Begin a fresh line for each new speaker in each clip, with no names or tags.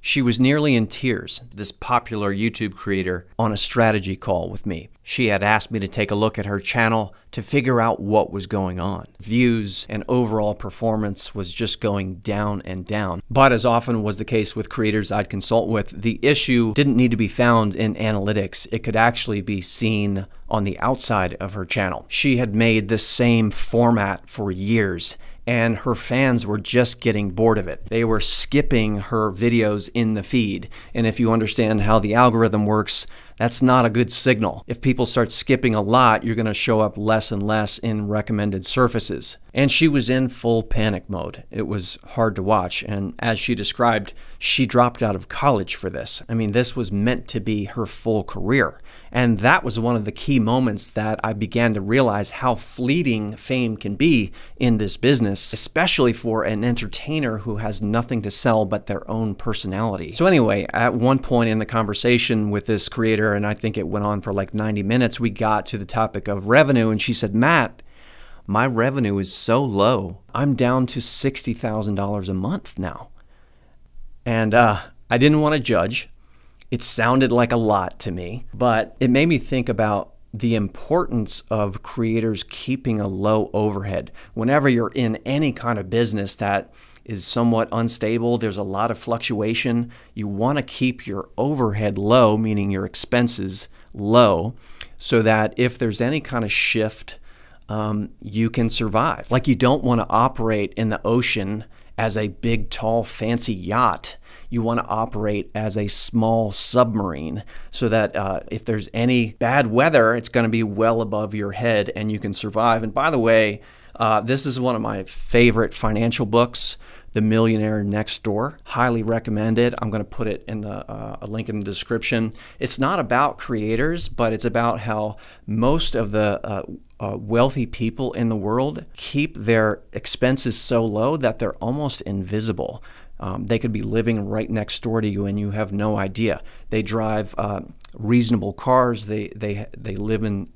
She was nearly in tears, this popular YouTube creator, on a strategy call with me. She had asked me to take a look at her channel to figure out what was going on. Views and overall performance was just going down and down. But as often was the case with creators I'd consult with, the issue didn't need to be found in analytics. It could actually be seen on the outside of her channel. She had made the same format for years, and her fans were just getting bored of it. They were skipping her videos in the feed. And if you understand how the algorithm works, that's not a good signal. If people start skipping a lot, you're gonna show up less and less in recommended surfaces. And she was in full panic mode. It was hard to watch. And as she described, she dropped out of college for this. I mean, this was meant to be her full career. And that was one of the key moments that I began to realize how fleeting fame can be in this business, especially for an entertainer who has nothing to sell but their own personality. So anyway, at one point in the conversation with this creator, and I think it went on for like 90 minutes, we got to the topic of revenue, and she said, "Matt, my revenue is so low. I'm down to $60,000 a month now." And I didn't want to judge. It sounded like a lot to me, but it made me think about the importance of creators keeping a low overhead. Whenever you're in any kind of business that is somewhat unstable, there's a lot of fluctuation, you want to keep your overhead low, meaning your expenses low, so that if there's any kind of shift, you can survive. Like, you don't want to operate in the ocean as a big, tall, fancy yacht. You want to operate as a small submarine so that if there's any bad weather, it's going to be well above your head and you can survive. And by the way, this is one of my favorite financial books, The Millionaire Next Door. Highly recommend it. I'm going to put it in a link in the description. It's not about creators, but it's about how most of the wealthy people in the world keep their expenses so low that they're almost invisible. They could be living right next door to you and you have no idea. They drive reasonable cars. They live in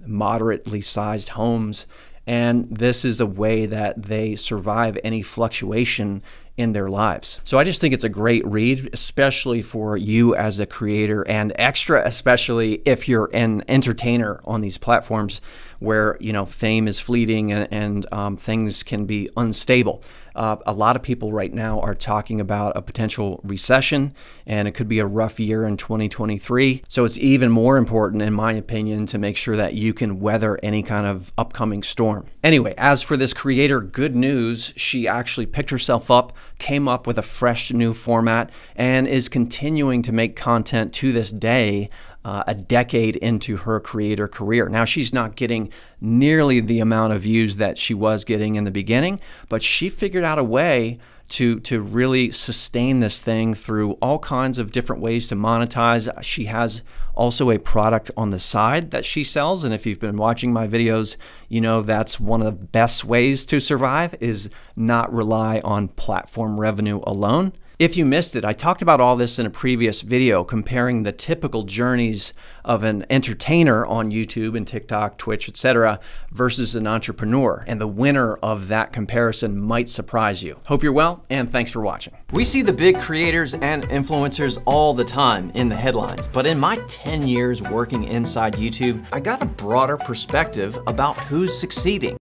moderately sized homes. And this is a way that they survive any fluctuation in their lives. So I just think it's a great read, especially for you as a creator, and extra especially if you're an entertainer on these platforms where, you know, fame is fleeting and things can be unstable. A lot of people right now are talking about a potential recession, and it could be a rough year in 2023. So it's even more important, in my opinion, to make sure that you can weather any kind of upcoming storm. Anyway, as for this creator, good news, she actually picked herself up, came up with a fresh new format, and is continuing to make content to this day, a decade into her creator career. Now, she's not getting nearly the amount of views that she was getting in the beginning, but she figured out a way to really sustain this thing through all kinds of different ways to monetize. She has also a product on the side that she sells, and if you've been watching my videos, you know that's one of the best ways to survive, is not rely on platform revenue alone. If you missed it, I talked about all this in a previous video, comparing the typical journeys of an entertainer on YouTube and TikTok, Twitch, etc. versus an entrepreneur. And the winner of that comparison might surprise you. Hope you're well, and thanks for watching. We see the big creators and influencers all the time in the headlines, but in my 10 years working inside YouTube, I got a broader perspective about who's succeeding.